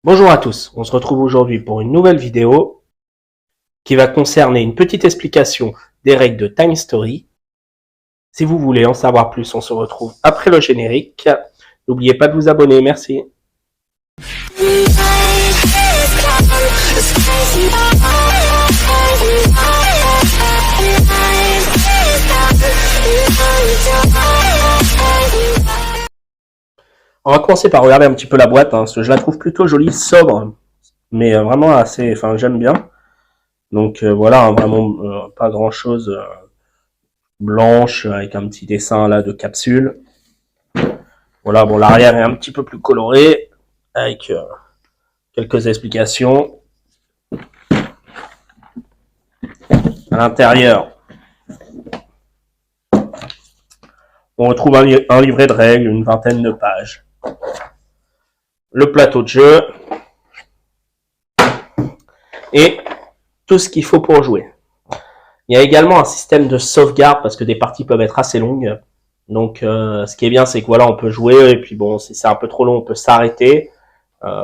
Bonjour à tous, on se retrouve aujourd'hui pour une nouvelle vidéo qui va concerner une petite explication des règles de Time Story. Si vous voulez en savoir plus, on se retrouve après le générique. N'oubliez pas de vous abonner, merci. On va commencer par regarder un petit peu la boîte, parce que je la trouve plutôt jolie, sobre, mais vraiment assez, j'aime bien. Donc voilà, vraiment pas grand chose blanche avec un petit dessin là de capsule. Voilà, bon, l'arrière est un petit peu plus coloré avec quelques explications. À l'intérieur, on retrouve un livret de règles, une vingtaine de pages. Le plateau de jeu et tout ce qu'il faut pour jouer. Il y a également un système de sauvegarde parce que des parties peuvent être assez longues. Donc ce qui est bien, c'est que voilà, on peut jouer et puis bon, si c'est un peu trop long, on peut s'arrêter,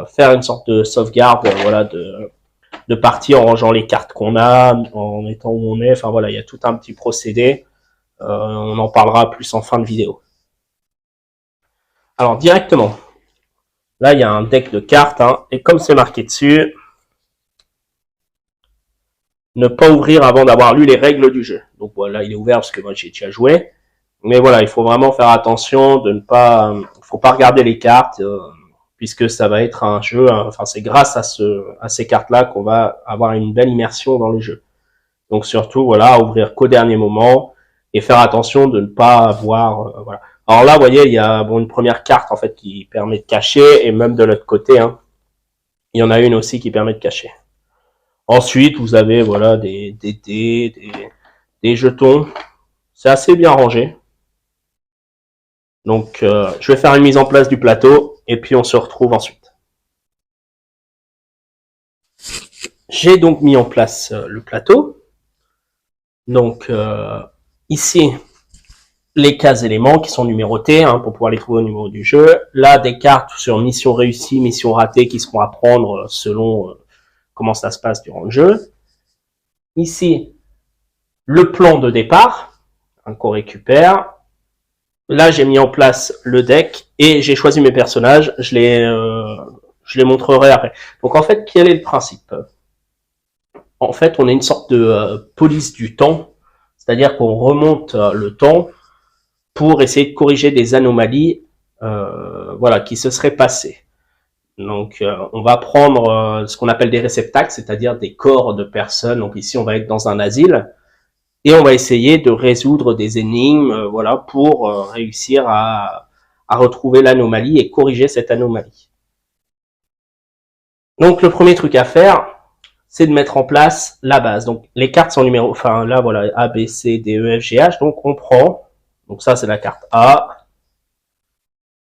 faire une sorte de sauvegarde, voilà, de partie en rangeant les cartes qu'on a, en mettant où on est. Enfin voilà, il y a tout un petit procédé. On en parlera plus en fin de vidéo. Alors directement, là il y a un deck de cartes, et comme c'est marqué dessus, ne pas ouvrir avant d'avoir lu les règles du jeu. Donc voilà, il est ouvert parce que moi j'ai déjà joué. Mais voilà, il faut vraiment faire attention de ne pas, faut pas regarder les cartes, puisque ça va être un jeu, enfin c'est grâce à ces cartes-là qu'on va avoir une belle immersion dans le jeu. Donc surtout, voilà, ouvrir qu'au dernier moment et faire attention de ne pas avoir, voilà. Alors là, vous voyez, il y a une première carte en fait qui permet de cacher, et même de l'autre côté, il y en a une aussi qui permet de cacher. Ensuite, vous avez voilà des dés, des jetons. C'est assez bien rangé. Donc, je vais faire une mise en place du plateau et puis on se retrouve ensuite. J'ai donc mis en place le plateau. Donc, ici, les cases éléments qui sont numérotées pour pouvoir les trouver au niveau du jeu. Là, des cartes sur mission réussie, mission ratée qui seront à prendre selon comment ça se passe durant le jeu. Ici, le plan de départ qu'on récupère. Là, j'ai mis en place le deck et j'ai choisi mes personnages. Je les montrerai après. Donc, en fait, quel est le principe? En fait, on est une sorte de police du temps, c'est-à-dire qu'on remonte le temps pour essayer de corriger des anomalies, voilà, qui se seraient passées. Donc, on va prendre ce qu'on appelle des réceptacles, c'est-à-dire des corps de personnes. Donc ici, on va être dans un asile. Et on va essayer de résoudre des énigmes, voilà, pour réussir à retrouver l'anomalie et corriger cette anomalie. Donc le premier truc à faire, c'est de mettre en place la base. Donc les cartes sont numéro, enfin là voilà, A, B, C, D, E, F, G, H. Donc on prend, donc ça c'est la carte A,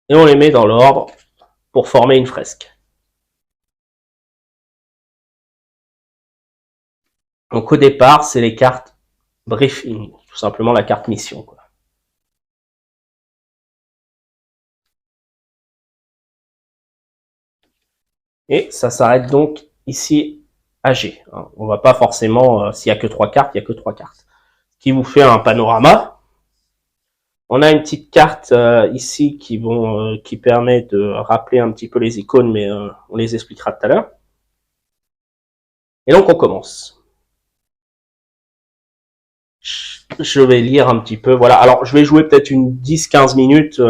et on les met dans l'ordre pour former une fresque. Donc au départ, c'est les cartes briefing, tout simplement la carte mission, quoi. Et ça s'arrête donc ici à G. On va pas forcément, s'il y a que 3 cartes, il y a que 3 cartes. Ce qui vous fait un panorama. On a une petite carte ici qui permet de rappeler un petit peu les icônes, mais on les expliquera tout à l'heure. Et donc on commence. Je vais lire un petit peu, voilà. Alors je vais jouer peut-être une 10-15 minutes,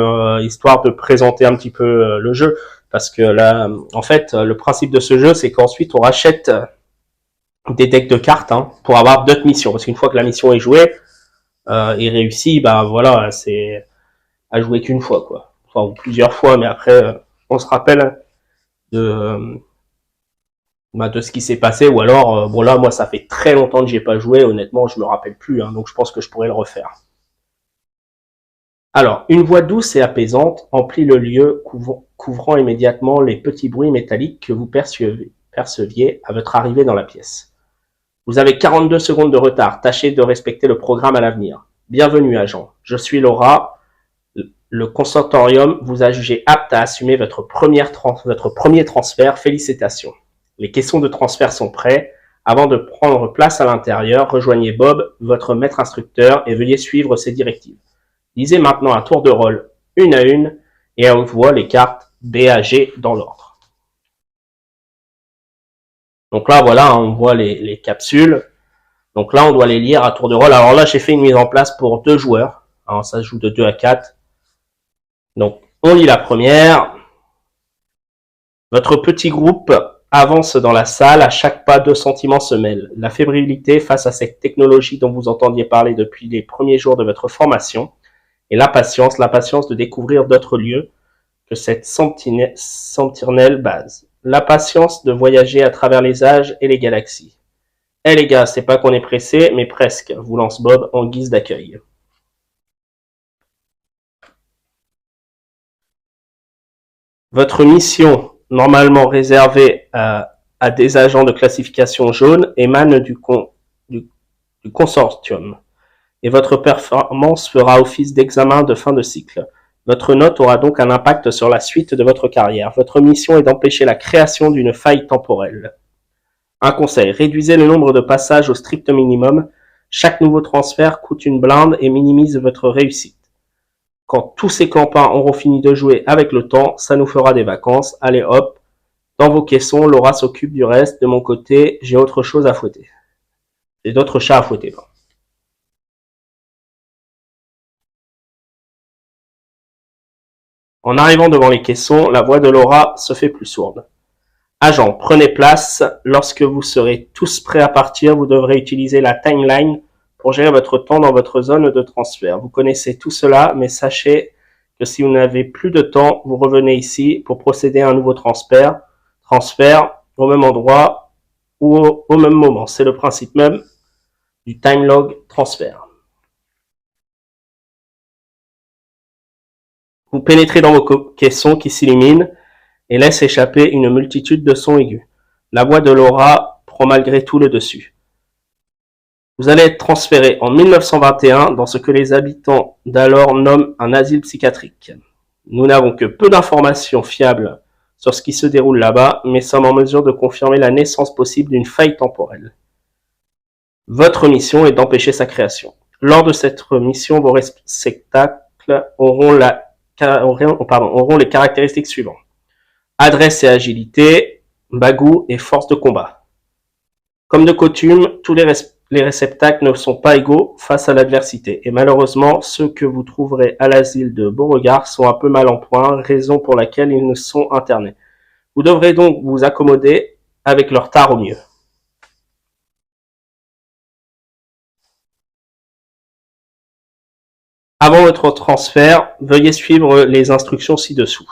histoire de présenter un petit peu le jeu. Parce que là, en fait, le principe de ce jeu, c'est qu'ensuite on rachète des decks de cartes pour avoir d'autres missions. Parce qu'une fois que la mission est jouée et réussie, bah voilà, c'est à jouer qu'une fois, quoi. Enfin, ou plusieurs fois, mais après, on se rappelle de ce qui s'est passé. Ou alors, bon là, moi, ça fait très longtemps que j'ai pas joué. Honnêtement, je me rappelle plus, donc je pense que je pourrais le refaire. Alors, une voix douce et apaisante emplit le lieu, couvrant immédiatement les petits bruits métalliques que vous perceviez à votre arrivée dans la pièce. Vous avez 42 secondes de retard. Tâchez de respecter le programme à l'avenir. Bienvenue, agent. Je suis Laura, le consortium vous a jugé apte à assumer votre premier transfert. Félicitations. Les questions de transfert sont prêtes. Avant de prendre place à l'intérieur, rejoignez Bob, votre maître instructeur, et veuillez suivre ses directives. Lisez maintenant à tour de rôle, une à une, et on voit les cartes B à G dans l'ordre. Donc là, voilà, on voit les capsules. Donc là, on doit les lire à tour de rôle. Alors là, j'ai fait une mise en place pour 2 joueurs. Alors ça se joue de 2 à 4. Donc, on lit la première. Votre petit groupe avance dans la salle. À chaque pas, 2 sentiments se mêlent. La fébrilité face à cette technologie dont vous entendiez parler depuis les premiers jours de votre formation. Et l'impatience de découvrir d'autres lieux que cette sentinelle base. La patience de voyager à travers les âges et les galaxies. Eh les gars, c'est pas qu'on est pressé, mais presque, vous lance Bob en guise d'accueil. Votre mission, normalement réservée à des agents de classification jaune, émane du consortium. Et votre performance fera office d'examen de fin de cycle. Votre note aura donc un impact sur la suite de votre carrière. Votre mission est d'empêcher la création d'une faille temporelle. Un conseil, réduisez le nombre de passages au strict minimum. Chaque nouveau transfert coûte une blinde et minimise votre réussite. Quand tous ces campins auront fini de jouer avec le temps, ça nous fera des vacances. Allez hop, dans vos caissons, Laura s'occupe du reste. De mon côté, j'ai autre chose à fouetter. J'ai d'autres chats à fouetter. En arrivant devant les caissons, la voix de Laura se fait plus sourde. Agent, prenez place. Lorsque vous serez tous prêts à partir, vous devrez utiliser la timeline pour gérer votre temps dans votre zone de transfert. Vous connaissez tout cela, mais sachez que si vous n'avez plus de temps, vous revenez ici pour procéder à un nouveau transfert au même endroit ou au même moment. C'est le principe même du time log transfert. Vous pénétrez dans vos caissons qui s'illuminent et laisse échapper une multitude de sons aigus. La voix de Laura prend malgré tout le dessus. Vous allez être transféré en 1921 dans ce que les habitants d'alors nomment un asile psychiatrique. Nous n'avons que peu d'informations fiables sur ce qui se déroule là-bas, mais sommes en mesure de confirmer la naissance possible d'une faille temporelle. Votre mission est d'empêcher sa création. Lors de cette mission, vos réceptacles auront les caractéristiques suivantes. Adresse et agilité, bagou et force de combat. Comme de coutume, tous les réceptacles ne sont pas égaux face à l'adversité, et malheureusement, ceux que vous trouverez à l'asile de Beauregard sont un peu mal en point, raison pour laquelle ils ne sont internés. Vous devrez donc vous accommoder avec leur tard au mieux. Avant votre transfert, veuillez suivre les instructions ci-dessous.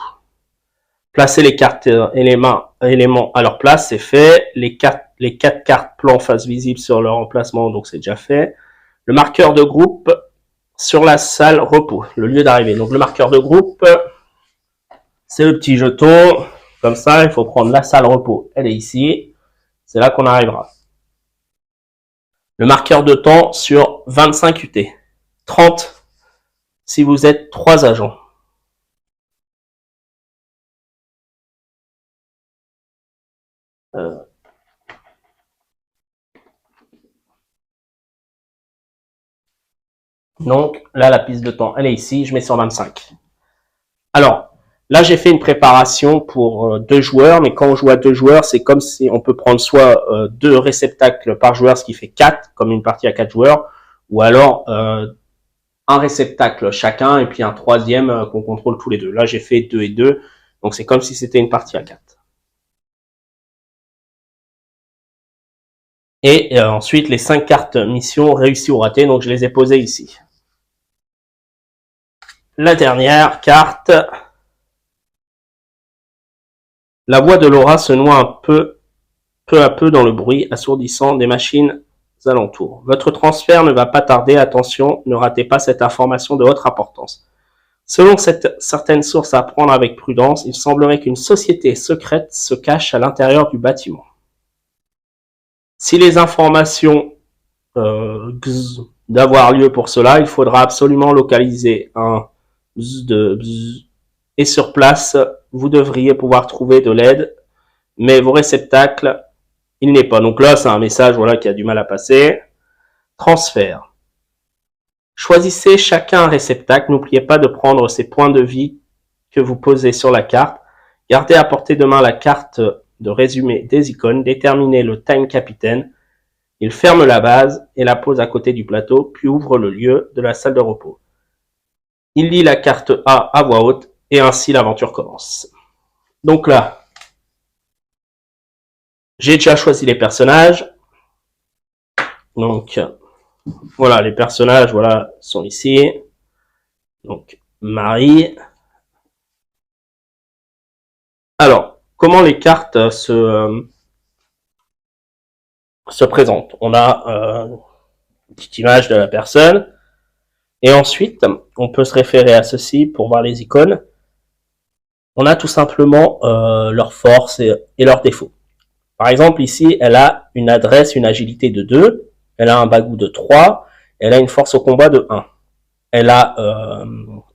Placez les cartes éléments à leur place, c'est fait. Les 4 cartes plan face visible sur leur emplacement, donc c'est déjà fait. Le marqueur de groupe sur la salle repos, le lieu d'arrivée. Donc le marqueur de groupe, c'est le petit jeton. Comme ça, il faut prendre la salle repos. Elle est ici. C'est là qu'on arrivera. Le marqueur de temps sur 25 UT. 30 si vous êtes 3 agents. Donc là, la piste de temps, elle est ici. Je mets sur 25. Alors, là, j'ai fait une préparation pour 2 joueurs, mais quand on joue à 2 joueurs, c'est comme si on peut prendre soit 2 réceptacles par joueur, ce qui fait 4, comme une partie à 4 joueurs, ou alors un réceptacle chacun, et puis un troisième qu'on contrôle tous les deux. Là, j'ai fait 2 et 2, donc c'est comme si c'était une partie à 4. Et ensuite, les 5 cartes mission réussies ou ratées, donc je les ai posées ici. La dernière carte. La voix de Laura se noie peu à peu dans le bruit assourdissant des machines alentours. Votre transfert ne va pas tarder, attention, ne ratez pas cette information de haute importance. Selon certaines sources à prendre avec prudence, il semblerait qu'une société secrète se cache à l'intérieur du bâtiment. Si les informations d'avoir lieu pour cela, il faudra absolument localiser un bzz. Et sur place, vous devriez pouvoir trouver de l'aide, mais vos réceptacles, il n'est pas. Donc là, c'est un message voilà, qui a du mal à passer. Transfert. Choisissez chacun un réceptacle. N'oubliez pas de prendre ces points de vie que vous posez sur la carte. Gardez à portée de main la carte de résumé des icônes. Déterminez le Time Capitaine. Il ferme la base et la pose à côté du plateau, puis ouvre le lieu de la salle de repos. Il lit la carte A à voix haute et ainsi l'aventure commence. Donc là, j'ai déjà choisi les personnages. Donc voilà, les personnages voilà, sont ici. Donc Marie. Alors, comment les cartes se présentent? On a une petite image de la personne. Et ensuite, on peut se référer à ceci pour voir les icônes. On a tout simplement leurs forces et leurs défauts. Par exemple, ici, elle a une adresse, une agilité de 2, elle a un bagou de 3, elle a une force au combat de 1. Elle a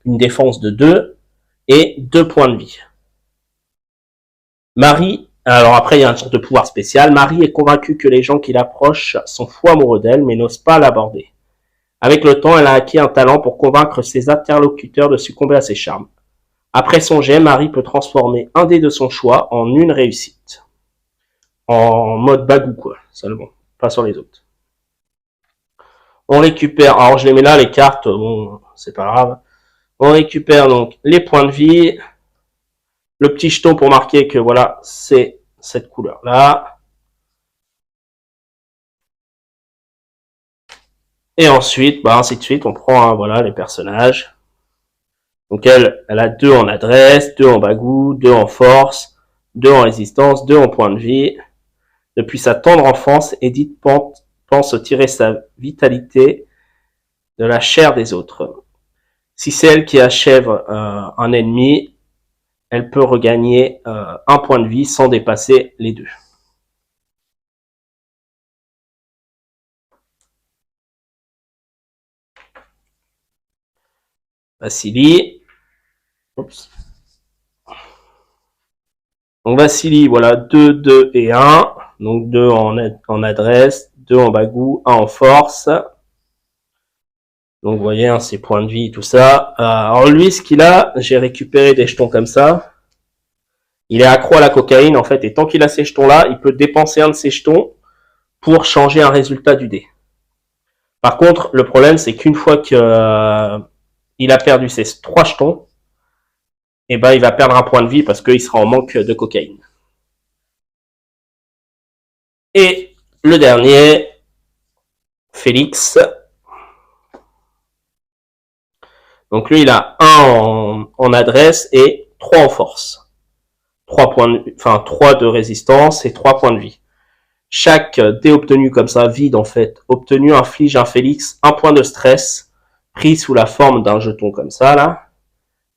une défense de 2 et 2 points de vie. Marie, alors après, il y a une sorte de pouvoir spécial. Marie est convaincue que les gens qui l'approchent sont fous amoureux d'elle, mais n'osent pas l'aborder. Avec le temps, elle a acquis un talent pour convaincre ses interlocuteurs de succomber à ses charmes. Après son jet, Marie peut transformer un dé de son choix en une réussite. En mode bagou, quoi, seulement. Pas sur les autres. On récupère, alors je les mets là, les cartes, bon, c'est pas grave. On récupère donc les points de vie, le petit jeton pour marquer que voilà, c'est cette couleur-là. Et ensuite, bah, ainsi de suite, on prend voilà, les personnages. Donc elle a 2 en adresse, 2 en bagou, 2 en force, 2 en résistance, 2 en point de vie. Depuis sa tendre enfance, Edith pense tirer sa vitalité de la chair des autres. Si c'est elle qui achève un ennemi, elle peut regagner un point de vie sans dépasser les 2. Vassili. Oups. Donc Vassili, voilà, 2, 2 et 1. Donc 2 en adresse, 2 en bagou, 1 en force. Donc vous voyez, hein, ses points de vie, tout ça. Alors lui, ce qu'il a, j'ai récupéré des jetons comme ça. Il est accro à la cocaïne, en fait, et tant qu'il a ces jetons-là, il peut dépenser un de ces jetons pour changer un résultat du dé. Par contre, le problème, c'est qu'une fois qu'il a perdu ses 3 jetons, et ben, il va perdre un point de vie parce qu'il sera en manque de cocaïne. Et le dernier, Félix. Donc lui, il a 1 en adresse et 3 en force. 3 de résistance et 3 points de vie. Chaque dé obtenu comme ça, vide en fait, obtenu inflige à Félix 1 point de stress, pris sous la forme d'un jeton comme ça, là,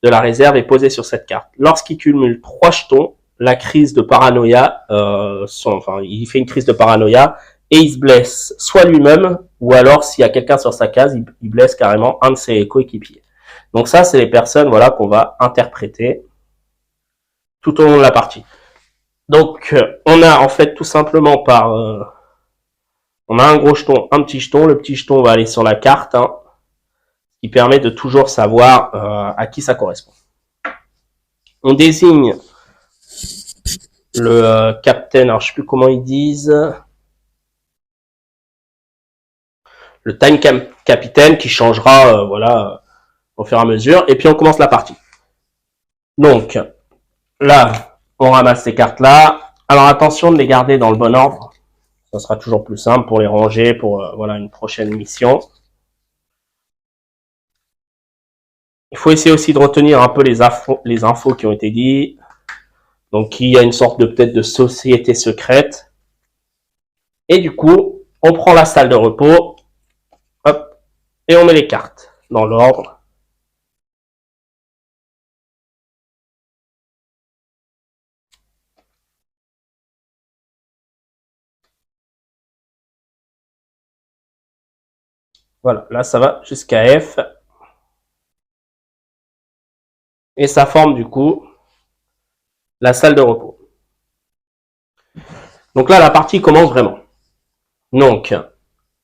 de la réserve est posé sur cette carte. Lorsqu'il cumule 3 jetons, la crise de paranoïa, il fait une crise de paranoïa, et il se blesse soit lui-même, ou alors s'il y a quelqu'un sur sa case, il blesse carrément un de ses coéquipiers. Donc ça, c'est les personnes voilà, qu'on va interpréter tout au long de la partie. Donc, on a en fait tout simplement on a un gros jeton, un petit jeton. Le petit jeton va aller sur la carte, hein, qui permet de toujours savoir à qui ça correspond. On désigne le captain, alors je sais plus comment ils disent, le time capitaine qui changera voilà au fur et à mesure. Et puis on commence la partie. Donc là, on ramasse ces cartes-là. Alors attention de les garder dans le bon ordre. Ça sera toujours plus simple pour les ranger pour voilà une prochaine mission. Il faut essayer aussi de retenir un peu les infos qui ont été dites. Donc il y a une sorte de peut-être de société secrète. Et du coup, on prend la salle de repos, hop, et on met les cartes dans l'ordre. Voilà, là ça va jusqu'à F. Et ça forme du coup la salle de repos. Donc là, la partie commence vraiment. Donc,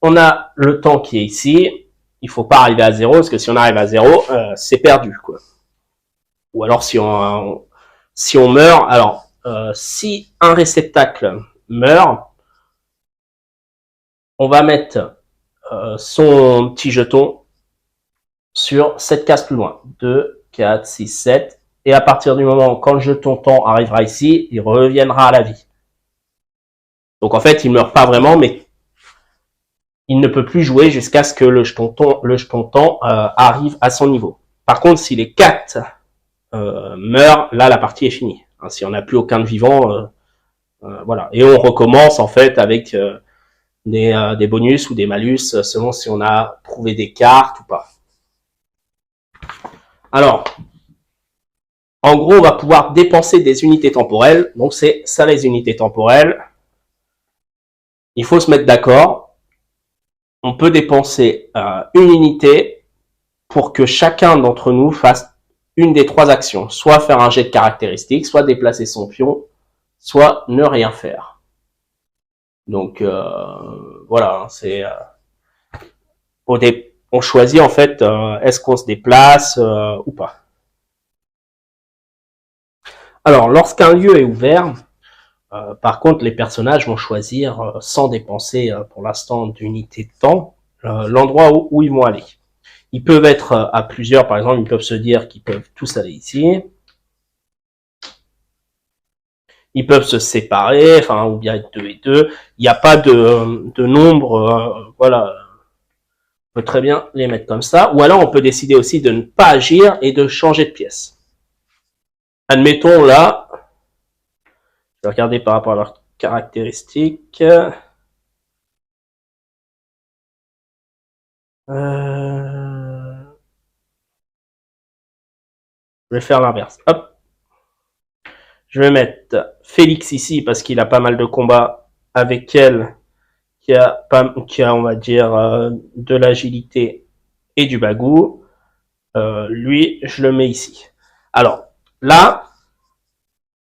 on a le temps qui est ici. Il faut pas arriver à 0, parce que si on arrive à 0, c'est perdu, quoi. Ou alors si on meurt, alors si un réceptacle meurt, on va mettre son petit jeton sur cette case plus loin. 2, 4, 6, 7. Et à partir du moment quand le jeton temps arrivera ici, il reviendra à la vie. Donc en fait, il meurt pas vraiment, mais il ne peut plus jouer jusqu'à ce que le jeton temps arrive à son niveau. Par contre, si les 4 meurent, là la partie est finie. Hein, si on n'a plus aucun de vivant, voilà. Et on recommence en fait avec des bonus ou des malus selon si on a trouvé des cartes ou pas. Alors, en gros, on va pouvoir dépenser des unités temporelles. Donc c'est ça les unités temporelles. Il faut se mettre d'accord. On peut dépenser une unité pour que chacun d'entre nous fasse une des 3 actions. Soit faire un jet de caractéristiques, soit déplacer son pion, soit ne rien faire. Donc voilà, c'est on choisit en fait est-ce qu'on se déplace ou pas. Alors lorsqu'un lieu est ouvert, par contre les personnages vont choisir sans dépenser pour l'instant d'unité de temps l'endroit où ils vont aller. Ils peuvent être à plusieurs, par exemple, ils peuvent se dire qu'ils peuvent tous aller ici. Ils peuvent se séparer, enfin, ou bien être 2 et 2. Il n'y a pas de nombre, voilà. On peut très bien les mettre comme ça. Ou alors, on peut décider aussi de ne pas agir et de changer de pièce. Admettons, là, je vais regarder par rapport à leurs caractéristiques. Je vais faire l'inverse. Hop. Je vais mettre Félix ici parce qu'il a pas mal de combats avec elle, qui a on va dire, de l'agilité et du bagou. Lui, je le mets ici. Alors, là,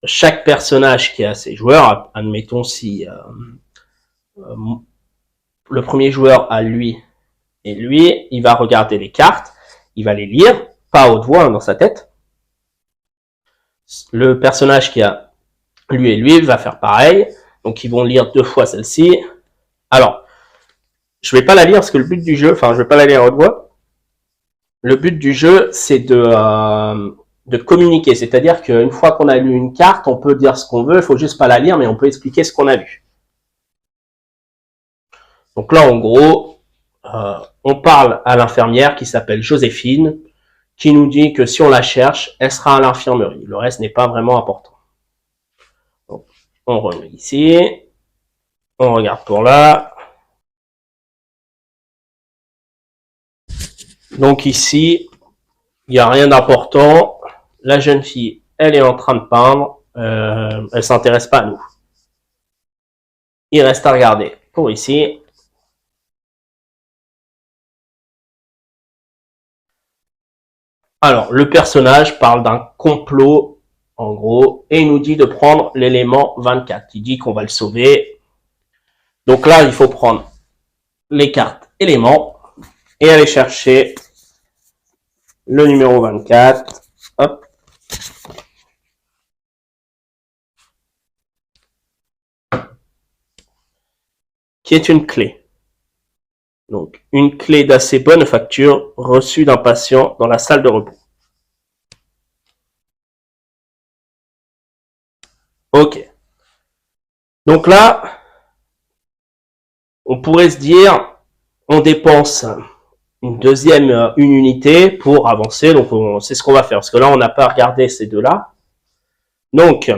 chaque personnage qui a ses joueurs, admettons si le premier joueur a lui et lui, il va regarder les cartes, il va les lire, pas à haute voix dans sa tête. Le personnage qui a lui et lui va faire pareil, donc ils vont lire 2 fois celle-ci. Alors, je vais pas la lire parce que le but du jeu, enfin, je vais pas la lire à haute voix. Le but du jeu, c'est de communiquer, c'est-à-dire qu'une fois qu'on a lu une carte, on peut dire ce qu'on veut, il faut juste pas la lire, mais on peut expliquer ce qu'on a vu. Donc là, en gros, on parle à l'infirmière qui s'appelle Joséphine, qui nous dit que si on la cherche, elle sera à l'infirmerie. Le reste n'est pas vraiment important. Donc, on remet ici, on regarde pour là. Donc ici, il n'y a rien d'important. La jeune fille, elle est en train de peindre. Elle s'intéresse pas à nous. Il reste à regarder pour ici. Alors, le personnage parle d'un complot, en gros, et il nous dit de prendre l'élément 24. Il dit qu'on va le sauver. Donc là, il faut prendre les cartes éléments et aller chercher le numéro 24. Hop. Qui est une clé. Donc, une clé d'assez bonne facture reçue d'un patient dans la salle de repos. Ok. Donc là, on pourrait se dire, on dépense une unité pour avancer. Donc, c'est ce qu'on va faire. Parce que là, on n'a pas regardé ces deux-là. Donc,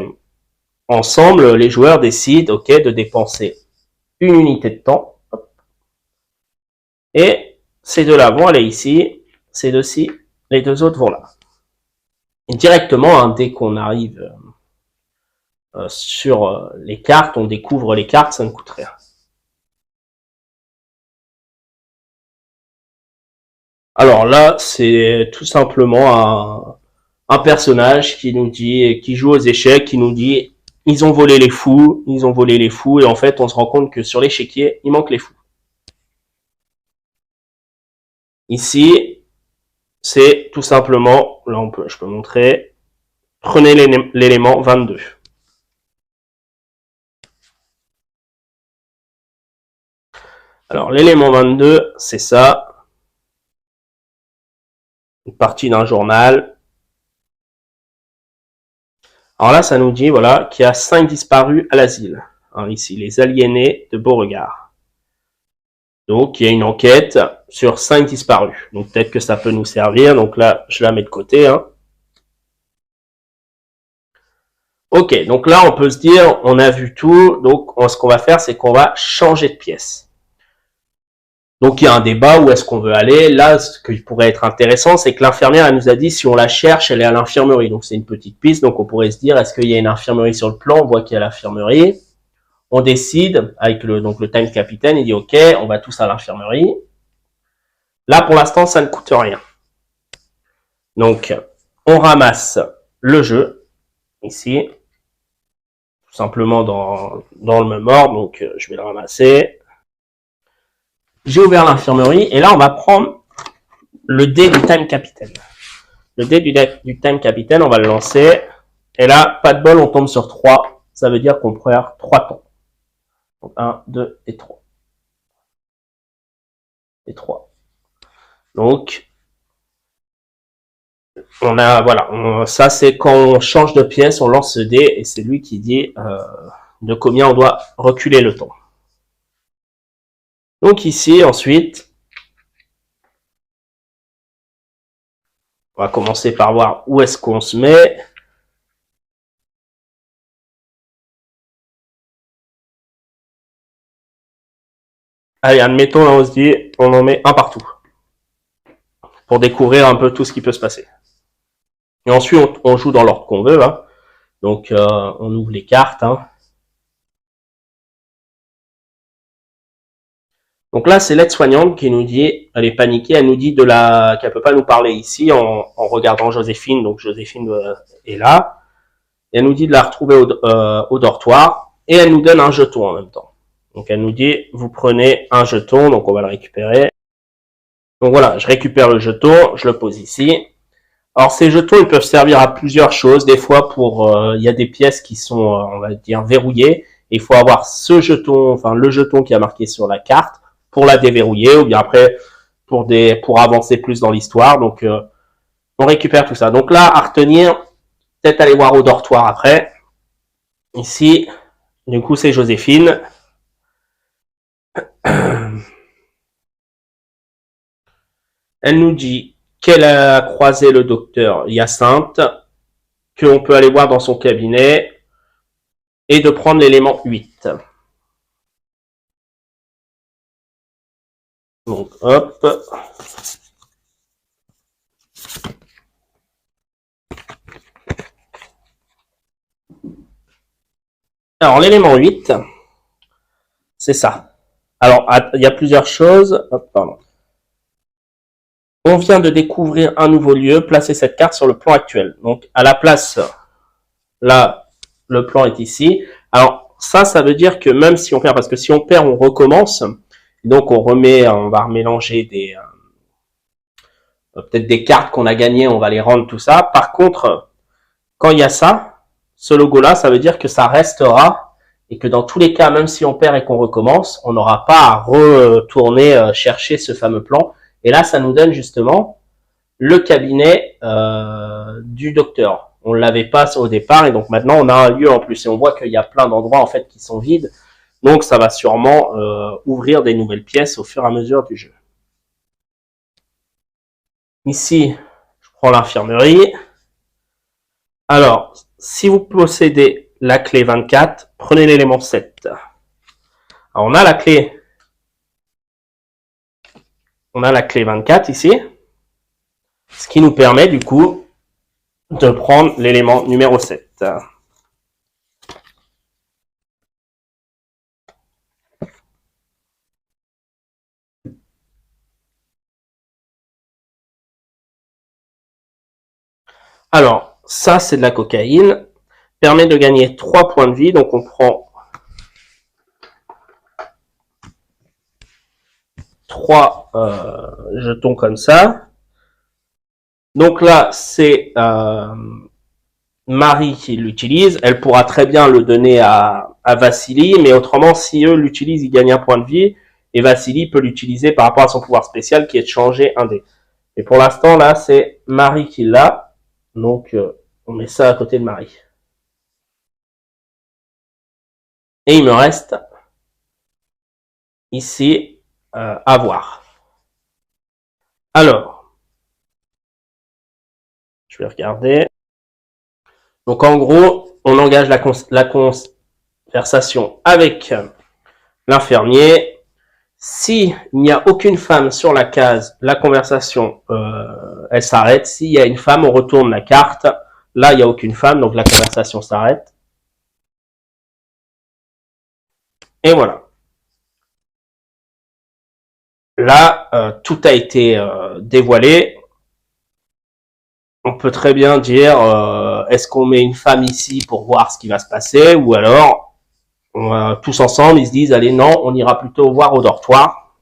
ensemble, les joueurs décident, ok, de dépenser une unité de temps. Et ces deux-là vont aller ici. Ces deux-ci, les deux autres vont là. Et directement, hein, dès qu'on arrive sur les cartes, on découvre les cartes, ça ne coûte rien. Alors là, c'est tout simplement un personnage qui nous dit, qui joue aux échecs, qui nous dit, ils ont volé les fous, et en fait, on se rend compte que sur l'échiquier, il manque les fous. Ici, c'est tout simplement, là je peux montrer, prenez l'élément 22. Alors, l'élément 22, c'est ça. Une partie d'un journal. Alors là, ça nous dit, voilà, qu'il y a 5 disparus à l'asile. Hein, ici, les aliénés de Beauregard. Donc, il y a une enquête sur 5 disparus. Donc, peut-être que ça peut nous servir. Donc là, je la mets de côté. Hein. Ok, donc là, on peut se dire, on a vu tout. Donc, ce qu'on va faire, c'est qu'on va changer de pièce. Donc il y a un débat où est-ce qu'on veut aller. Là, ce qui pourrait être intéressant, c'est que l'infirmière, elle nous a dit si on la cherche, elle est à l'infirmerie. Donc c'est une petite piste. Donc on pourrait se dire est-ce qu'il y a une infirmerie sur le plan? On voit qu'il y a l'infirmerie. On décide avec le time capitaine, il dit ok, on va tous à l'infirmerie. Là pour l'instant, ça ne coûte rien. Donc on ramasse le jeu ici, tout simplement dans le même ordre. Donc je vais le ramasser. J'ai ouvert l'infirmerie et là on va prendre le dé du time capitaine. Le dé du time capitaine, on va le lancer. Et là, pas de bol, on tombe sur 3. Ça veut dire qu'on perd 3 temps. Donc 1, 2 et 3. Et 3. Donc, on a, voilà, ça c'est quand on change de pièce, on lance ce dé et c'est lui qui dit de combien on doit reculer le temps. Donc ici, ensuite, on va commencer par voir où est-ce qu'on se met. Allez, admettons, là on se dit, on en met un partout. Pour découvrir un peu tout ce qui peut se passer. Et ensuite, on joue dans l'ordre qu'on veut. Hein. Donc, on ouvre les cartes. Hein. Donc là, c'est l'aide-soignante qui nous dit, elle est paniquée, elle nous dit qu'elle peut pas nous parler ici en regardant Joséphine. Donc Joséphine est là. Et elle nous dit de la retrouver au dortoir. Et elle nous donne un jeton en même temps. Donc elle nous dit, vous prenez un jeton, donc on va le récupérer. Donc voilà, je récupère le jeton, je le pose ici. Alors ces jetons, ils peuvent servir à plusieurs choses. Des fois, il y a des pièces qui sont, on va dire, verrouillées. Et il faut avoir ce jeton, enfin le jeton qui a marqué sur la carte pour la déverrouiller, ou bien après pour avancer plus dans l'histoire. Donc on récupère tout ça. Donc là, à retenir, peut-être aller voir au dortoir après. Ici, du coup, c'est Joséphine. Elle nous dit qu'elle a croisé le docteur Hyacinthe, qu'on peut aller voir dans son cabinet, et de prendre l'élément 8. Donc, hop. Alors, l'élément 8, c'est ça. Alors, il y a plusieurs choses. Hop, pardon. On vient de découvrir un nouveau lieu. Placez cette carte sur le plan actuel. Donc, à la place, là, le plan est ici. Alors, ça veut dire que même si on perd, parce que si on perd, on recommence. Donc, on va remélanger peut-être des cartes qu'on a gagnées, on va les rendre tout ça. Par contre, quand il y a ça, ce logo-là, ça veut dire que ça restera et que dans tous les cas, même si on perd et qu'on recommence, on n'aura pas à retourner chercher ce fameux plan. Et là, ça nous donne justement le cabinet du docteur. On ne l'avait pas au départ et donc maintenant on a un lieu en plus et on voit qu'il y a plein d'endroits en fait qui sont vides. Donc ça va sûrement ouvrir des nouvelles pièces au fur et à mesure du jeu. Ici, je prends l'infirmerie. Alors, si vous possédez la clé 24, prenez l'élément 7. Alors, on a la clé 24 ici, ce qui nous permet du coup de prendre l'élément numéro 7. Alors, ça, c'est de la cocaïne. Permet de gagner 3 points de vie. Donc, on prend 3 jetons comme ça. Donc là, c'est Marie qui l'utilise. Elle pourra très bien le donner à Vassili, mais autrement, si eux l'utilisent, ils gagnent un point de vie. Et Vassili peut l'utiliser par rapport à son pouvoir spécial qui est de changer un dé. Et pour l'instant, là, c'est Marie qui l'a. Donc, on met ça à côté de Marie. Et il me reste ici à voir. Alors, je vais regarder. Donc en gros, on engage la conversation avec l'infirmier. S'il n'y a aucune femme sur la case, la conversation, elle s'arrête. S'il y a une femme, on retourne la carte. Là, il n'y a aucune femme, donc la conversation s'arrête. Et voilà. Là, tout a été dévoilé. On peut très bien dire, est-ce qu'on met une femme ici pour voir ce qui va se passer, ou alors, tous ensemble, ils se disent, allez, non, on ira plutôt voir au dortoir.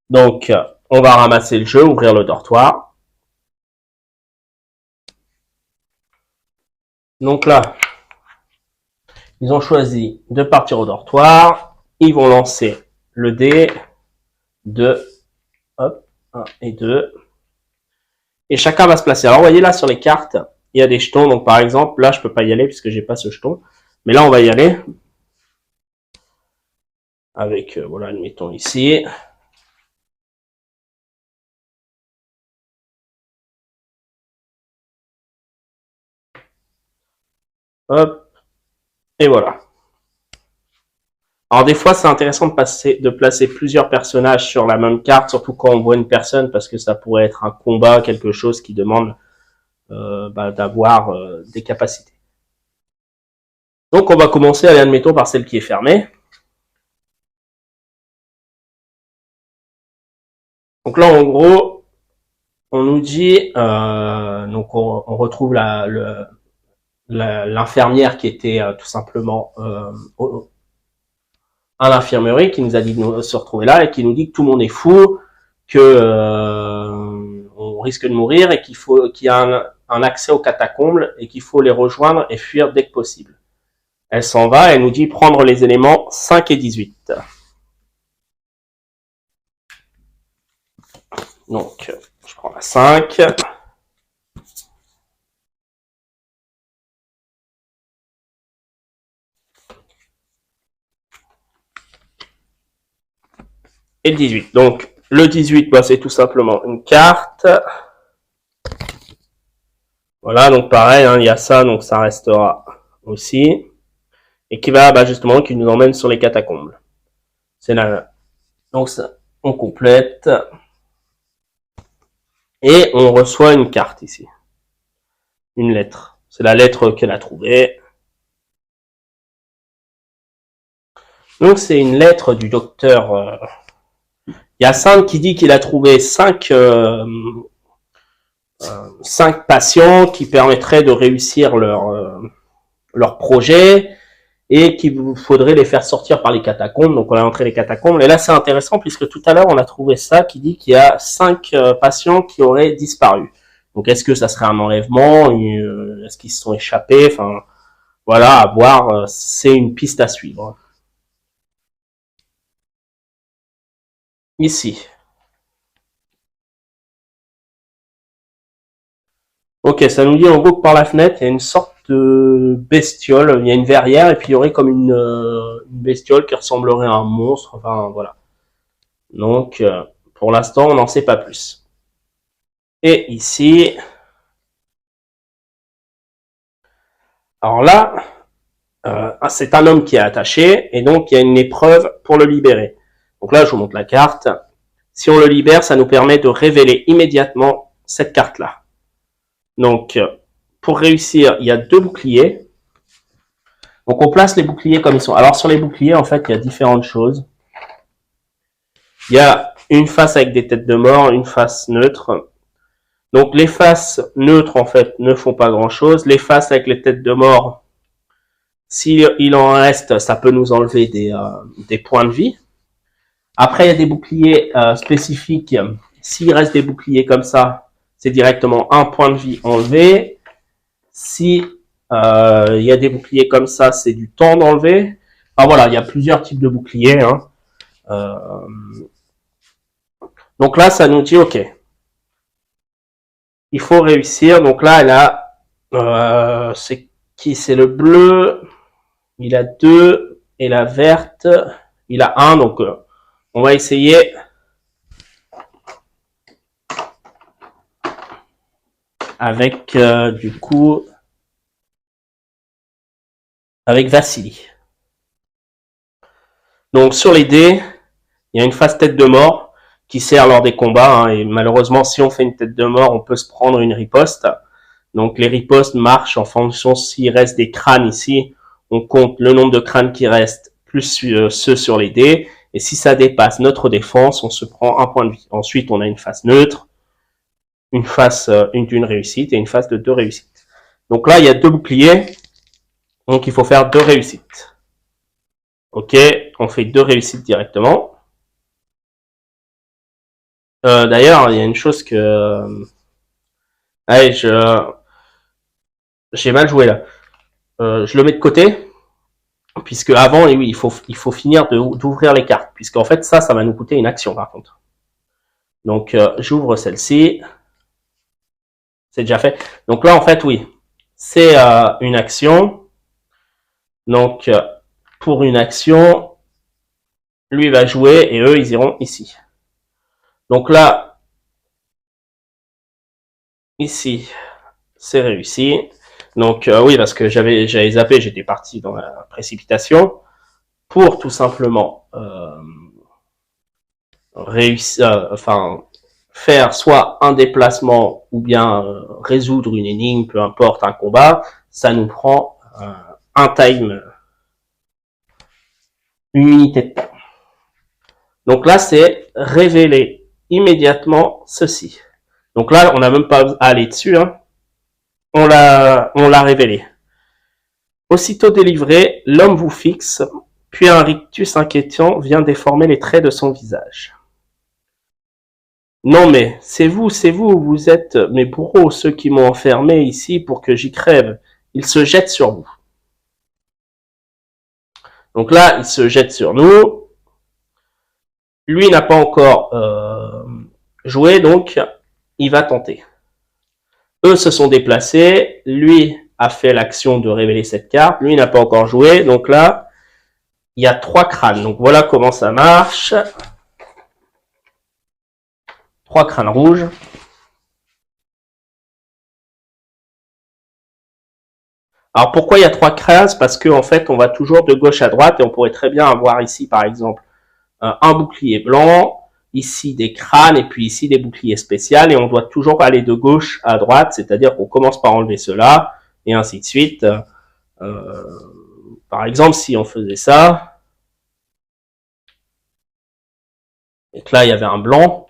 Donc, on va ramasser le jeu, ouvrir le dortoir. Donc là, ils ont choisi de partir au dortoir. Ils vont lancer le dé de, hop, 1 et 2. Et chacun va se placer. Alors, vous voyez là, sur les cartes, il y a des jetons. Donc, par exemple, là, je peux pas y aller puisque j'ai pas ce jeton. Mais là, on va y aller. Avec, voilà, admettons ici. Hop. Et voilà. Alors des fois, c'est intéressant de placer plusieurs personnages sur la même carte, surtout quand on voit une personne, parce que ça pourrait être un combat, quelque chose qui demande d'avoir des capacités. Donc on va commencer, allez, admettons, par celle qui est fermée. Donc là, en gros, on nous dit, donc on retrouve l'infirmière qui était tout simplement à l'infirmerie, qui nous a dit de se retrouver là et qui nous dit que tout le monde est fou, que on risque de mourir et qu'il y a un accès aux catacombes et qu'il faut les rejoindre et fuir dès que possible. Elle s'en va, elle nous dit prendre les éléments 5 et 18. Donc, je prends la 5. Et le 18. Donc, le 18, bah, c'est tout simplement une carte. Voilà, donc pareil, hein, il y a ça, donc ça restera aussi. Et qui va, justement, qui nous emmène sur les catacombes. C'est là. Donc, ça, on complète. Et on reçoit une carte ici. Une lettre. C'est la lettre qu'elle a trouvée. Donc, c'est une lettre du docteur Hyacinthe qui dit qu'il a trouvé 5 patients qui permettraient de réussir leur projet et qu'il faudrait les faire sortir par les catacombes. Donc on a entré les catacombes. Et là c'est intéressant puisque tout à l'heure on a trouvé ça qui dit qu'il y a 5 patients qui auraient disparu. Donc est-ce que ça serait un enlèvement? Est-ce qu'ils se sont échappés? Enfin voilà, à voir, c'est une piste à suivre. Ici. Ok, ça nous dit en gros que par la fenêtre, il y a une sorte de bestiole, il y a une verrière, et puis il y aurait comme une bestiole qui ressemblerait à un monstre, enfin voilà. Donc, pour l'instant, on n'en sait pas plus. Et ici, alors là, c'est un homme qui est attaché, et donc il y a une épreuve pour le libérer. Donc là, je vous montre la carte. Si on le libère, ça nous permet de révéler immédiatement cette carte-là. Donc, pour réussir, il y a 2 boucliers. Donc, on place les boucliers comme ils sont. Alors, sur les boucliers, en fait, il y a différentes choses. Il y a une face avec des têtes de mort, une face neutre. Donc les faces neutres en fait ne font pas grand chose. Les faces avec les têtes de mort, s'il en reste, ça peut nous enlever des points de vie. Après il y a des boucliers spécifiques. S'il reste des boucliers comme ça, c'est directement un point de vie enlevé. Si il y a des boucliers comme ça, c'est du temps d'enlever. Enfin voilà, il y a plusieurs types de boucliers. Hein. Donc là, ça nous dit ok. Il faut réussir. Donc là, elle a, c'est qui? C'est le bleu. Il a 2 et la verte, il a 1. Donc on va essayer. Avec du coup avec Vassili. Donc sur les dés, il y a une phase tête de mort qui sert lors des combats, hein, et malheureusement si on fait une tête de mort, on peut se prendre une riposte. Donc les ripostes marchent en fonction s'il reste des crânes ici, on compte le nombre de crânes qui restent plus ceux sur les dés, et si ça dépasse notre défense, on se prend un point de vie. Ensuite, on a une phase neutre, une phase d'une réussite et une phase de 2 réussites. Donc là, il y a 2 boucliers, donc il faut faire 2 réussites. Ok, on fait 2 réussites directement. D'ailleurs, il y a une chose que... Allez, j'ai mal joué là. Je le mets de côté, puisque avant, oui, il faut finir d'ouvrir les cartes, puisqu'en fait, ça va nous coûter une action par contre. Donc, j'ouvre celle-ci. C'est déjà fait. Donc là, en fait, oui, c'est une action. Donc, pour une action, lui va jouer et eux, ils iront ici. Donc là, ici, c'est réussi. Donc oui, parce que j'avais zappé, j'étais parti dans la précipitation pour tout simplement réussir, enfin faire soit un déplacement ou bien résoudre une énigme, peu importe, un combat. Ça nous prend un time, une unité de temps. Donc là, c'est révéler immédiatement ceci. Donc là, on n'a même pas à aller dessus, hein. On l'a révélé. Aussitôt délivré, l'homme vous fixe, puis un rictus inquiétant vient déformer les traits de son visage. Non mais, c'est vous êtes mes bourreaux, ceux qui m'ont enfermé ici pour que j'y crève. Ils se jettent sur vous. Donc là, il se jette sur nous. Lui n'a pas encore joué, donc il va tenter. Eux se sont déplacés, lui a fait l'action de révéler cette carte, lui n'a pas encore joué, donc là, il y a 3 crânes. Donc voilà comment ça marche. 3 crânes rouges. Alors pourquoi il y a 3 crânes? Parce que en fait, on va toujours de gauche à droite et on pourrait très bien avoir ici, par exemple, un bouclier blanc, ici des crânes et puis ici des boucliers spéciaux, et on doit toujours aller de gauche à droite, c'est-à-dire qu'on commence par enlever cela et ainsi de suite. Par exemple, si on faisait ça et que là il y avait un blanc,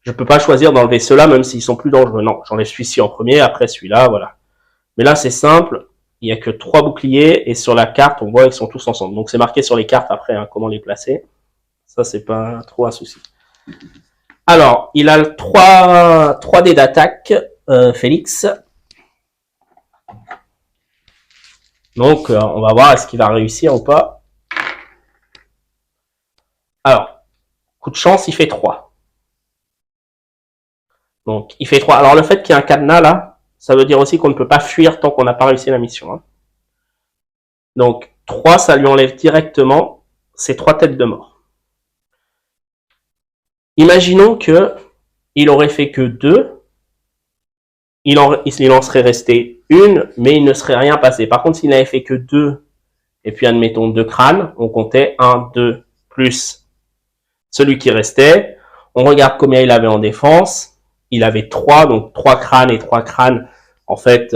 je peux pas choisir d'enlever ceux-là même s'ils sont plus dangereux. Non, j'enlève celui-ci en premier, après celui-là, voilà. Mais là c'est simple, il y a que 3 boucliers et sur la carte on voit qu'ils sont tous ensemble. Donc c'est marqué sur les cartes après, hein, comment les placer. Ça c'est pas trop un souci. Alors, il a 3 dés d'attaque, Félix. Donc on va voir est-ce qu'il va réussir ou pas. Alors, coup de chance, il fait 3. Donc, il fait 3. Alors, le fait qu'il y ait un cadenas, là, ça veut dire aussi qu'on ne peut pas fuir tant qu'on n'a pas réussi la mission. Hein. Donc, 3, ça lui enlève directement ces 3 têtes de mort. Imaginons que il aurait fait que 2. Il en serait resté une, mais il ne serait rien passé. Par contre, s'il n'avait fait que 2, et puis admettons 2 crânes, on comptait 1, 2, plus celui qui restait. On regarde combien il avait en défense. Il avait 3, donc 3 crânes et 3 crânes. En fait,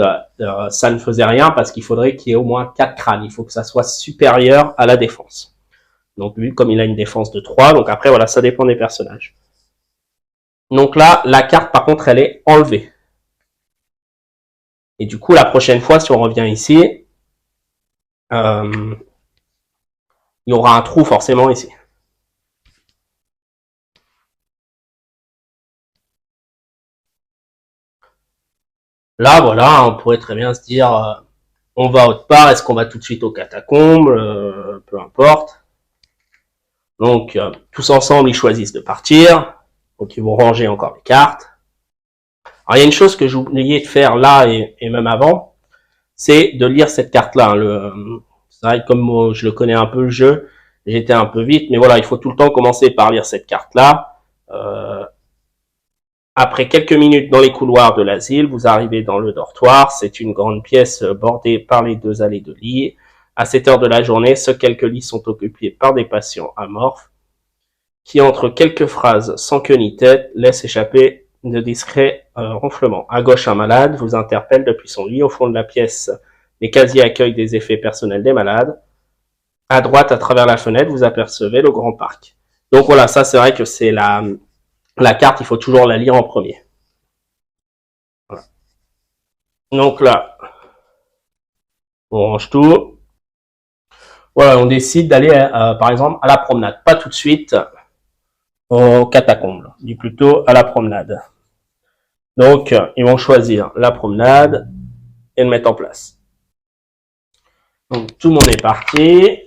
ça ne faisait rien parce qu'il faudrait qu'il y ait au moins 4 crânes. Il faut que ça soit supérieur à la défense. Donc lui, comme il a une défense de 3, donc après, voilà, ça dépend des personnages. Donc là, la carte, par contre, elle est enlevée. Et du coup, la prochaine fois, si on revient ici, il y aura un trou forcément ici. Là, voilà, on pourrait très bien se dire, on va autre part, est-ce qu'on va tout de suite aux catacombes, peu importe. Donc, tous ensemble, ils choisissent de partir. Donc, ils vont ranger encore les cartes. Alors, il y a une chose que j'ai oublié de faire là et même avant, c'est de lire cette carte-là. C'est vrai que comme moi, je le connais un peu le jeu, j'étais un peu vite, mais voilà, il faut tout le temps commencer par lire cette carte-là. Après quelques minutes dans les couloirs de l'asile, vous arrivez dans le dortoir. C'est une grande pièce bordée par les 2 allées de lits. À cette heure de la journée, ce quelques lits sont occupés par des patients amorphes qui, entre quelques phrases sans queue ni tête, laissent échapper de discrets ronflements. À gauche, un malade vous interpelle depuis son lit. Au fond de la pièce, les casiers accueillent des effets personnels des malades. À droite, à travers la fenêtre, vous apercevez le grand parc. Donc voilà, ça c'est vrai que c'est la carte, il faut toujours la lire en premier. Voilà. Donc là, on range tout. Voilà, on décide d'aller, par exemple, à la promenade. Pas tout de suite aux catacombes, dit plutôt à la promenade. Donc, ils vont choisir la promenade et le mettre en place. Donc, tout le monde est parti.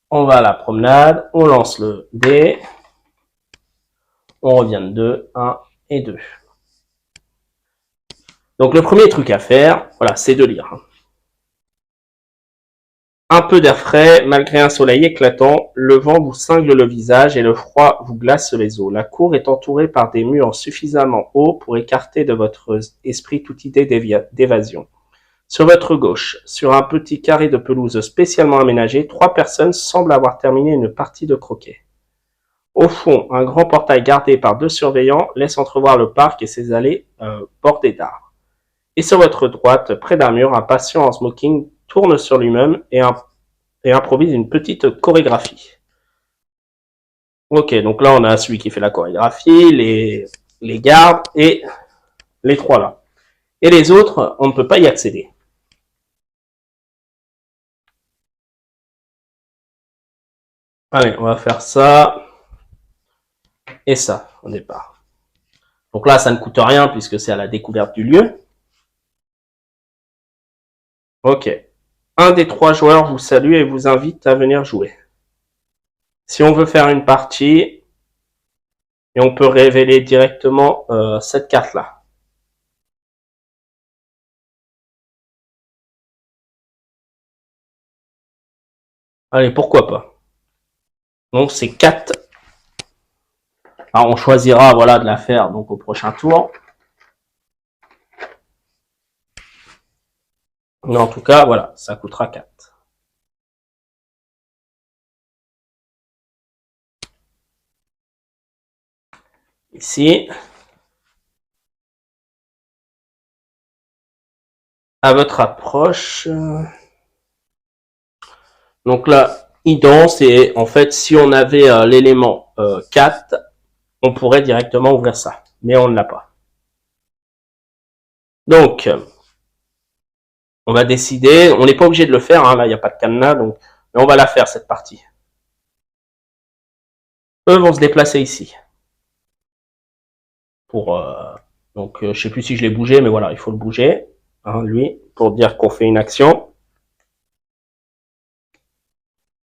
On va à la promenade, on lance le dé. On revient de 2, 1 et 2. Donc, le premier truc à faire, voilà, c'est de lire. Un peu d'air frais, malgré un soleil éclatant, le vent vous cingle le visage et le froid vous glace les os. La cour est entourée par des murs suffisamment hauts pour écarter de votre esprit toute idée d'évasion. Sur votre gauche, sur un petit carré de pelouse spécialement aménagé, 3 personnes semblent avoir terminé une partie de croquet. Au fond, un grand portail gardé par 2 surveillants laisse entrevoir le parc et ses allées bordées d'arbres. Et sur votre droite, près d'un mur, un patient en smoking tourne sur lui-même et improvise une petite chorégraphie. Ok, donc là on a celui qui fait la chorégraphie, les gardes et les 3 là. Et les autres, on ne peut pas y accéder. Allez, on va faire ça et ça au départ. Donc là, ça ne coûte rien puisque c'est à la découverte du lieu. Ok. Un des 3 joueurs vous salue et vous invite à venir jouer. Si on veut faire une partie, et on peut révéler directement cette carte-là. Allez, pourquoi pas. Donc c'est 4. Alors on choisira voilà de la faire donc au prochain tour. Mais en tout cas, voilà, ça coûtera 4. Ici, à votre approche, donc là, il danse et en fait, si on avait l'élément 4, on pourrait directement ouvrir ça, mais on ne l'a pas. Donc, on va décider, on n'est pas obligé de le faire, hein, là il n'y a pas de cadenas, donc, mais on va la faire cette partie. Eux vont se déplacer ici. Pour, donc je sais plus si je l'ai bougé, mais voilà, il faut le bouger, hein, lui, pour dire qu'on fait une action.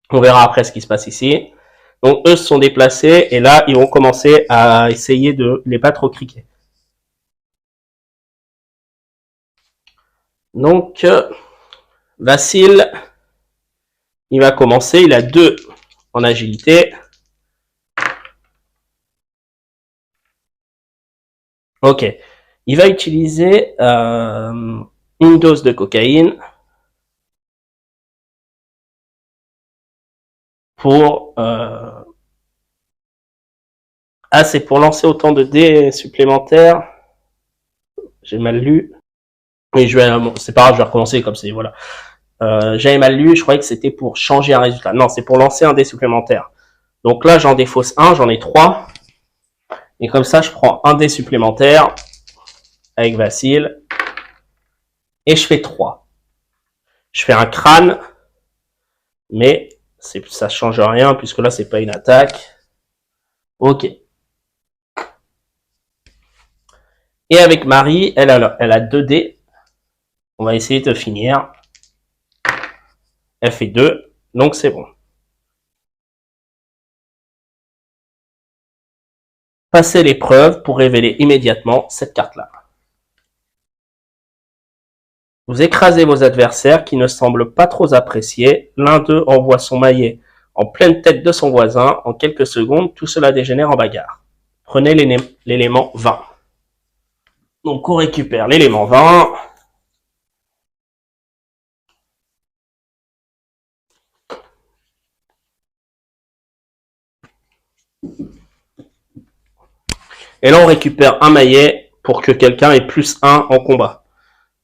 On verra après ce qui se passe ici. Donc eux se sont déplacés et là ils vont commencer à essayer de les battre au cricket. Donc Vassil, il va commencer, il a 2 en agilité. Ok, il va utiliser une dose de cocaïne pour c'est pour lancer autant de dés supplémentaires. J'ai mal lu. Oui, c'est pas grave, je vais recommencer comme c'est, voilà. J'avais mal lu, je croyais que c'était pour changer un résultat. Non, c'est pour lancer un dé supplémentaire. Donc là, j'en défausse un, j'en ai 3. Et comme ça, je prends un dé supplémentaire avec Vassil. Et je fais 3. Je fais un crâne. Mais ça change rien puisque là, c'est pas une attaque. Ok. Et avec Marie, elle a 2 dés. On va essayer de finir. Elle fait 2. Donc c'est bon. Passez l'épreuve pour révéler immédiatement cette carte-là. Vous écrasez vos adversaires qui ne semblent pas trop apprécier. L'un d'eux envoie son maillet en pleine tête de son voisin. En quelques secondes, tout cela dégénère en bagarre. Prenez l'élément 20. Donc on récupère l'élément 20. Et là on récupère un maillet pour que quelqu'un ait plus 1 en combat.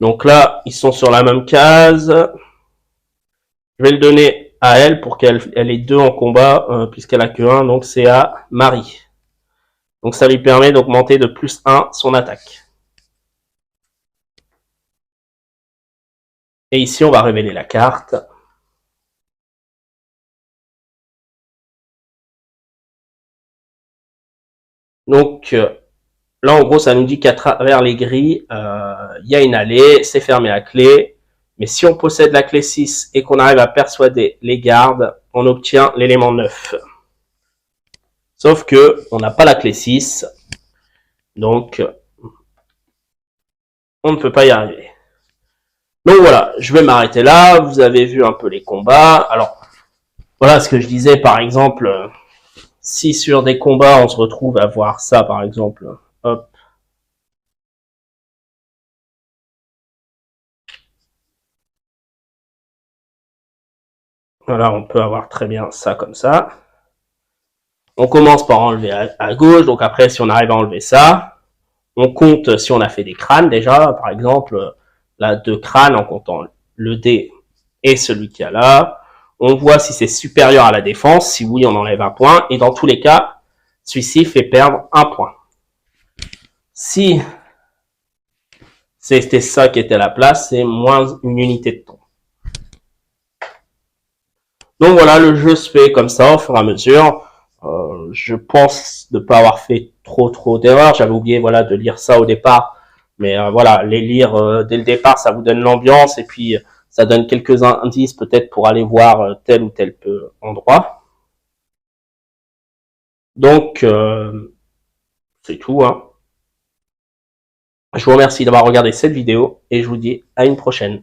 Donc là, ils sont sur la même case. Je vais le donner à elle pour qu'elle ait 2 en combat, puisqu'elle a que 1, donc c'est à Marie. Donc ça lui permet d'augmenter de plus 1 son attaque. Et ici, on va révéler la carte. Donc là, en gros, ça nous dit qu'à travers les grilles, il y a une allée, c'est fermé à clé. Mais si on possède la clé 6 et qu'on arrive à persuader les gardes, on obtient l'élément 9. Sauf que on n'a pas la clé 6. Donc, on ne peut pas y arriver. Donc voilà, je vais m'arrêter là. Vous avez vu un peu les combats. Alors, voilà ce que je disais, par exemple, si sur des combats, on se retrouve à voir ça, par exemple, hop. Voilà, on peut avoir très bien ça comme ça. On commence par enlever à gauche, donc après, si on arrive à enlever ça, on compte si on a fait des crânes déjà, par exemple, là, 2 crânes en comptant le dé et celui qu'il y a là. On voit si c'est supérieur à la défense, si oui, on enlève 1 point, et dans tous les cas, celui-ci fait perdre 1 point. Si c'était ça qui était la place, c'est moins une unité de temps. Donc voilà, le jeu se fait comme ça au fur et à mesure. Je pense ne pas avoir fait trop d'erreurs. J'avais oublié voilà de lire ça au départ, mais voilà, les lire dès le départ, ça vous donne l'ambiance et puis ça donne quelques indices peut-être pour aller voir tel ou tel endroit. Donc c'est tout. Hein. Je vous remercie d'avoir regardé cette vidéo et je vous dis à une prochaine.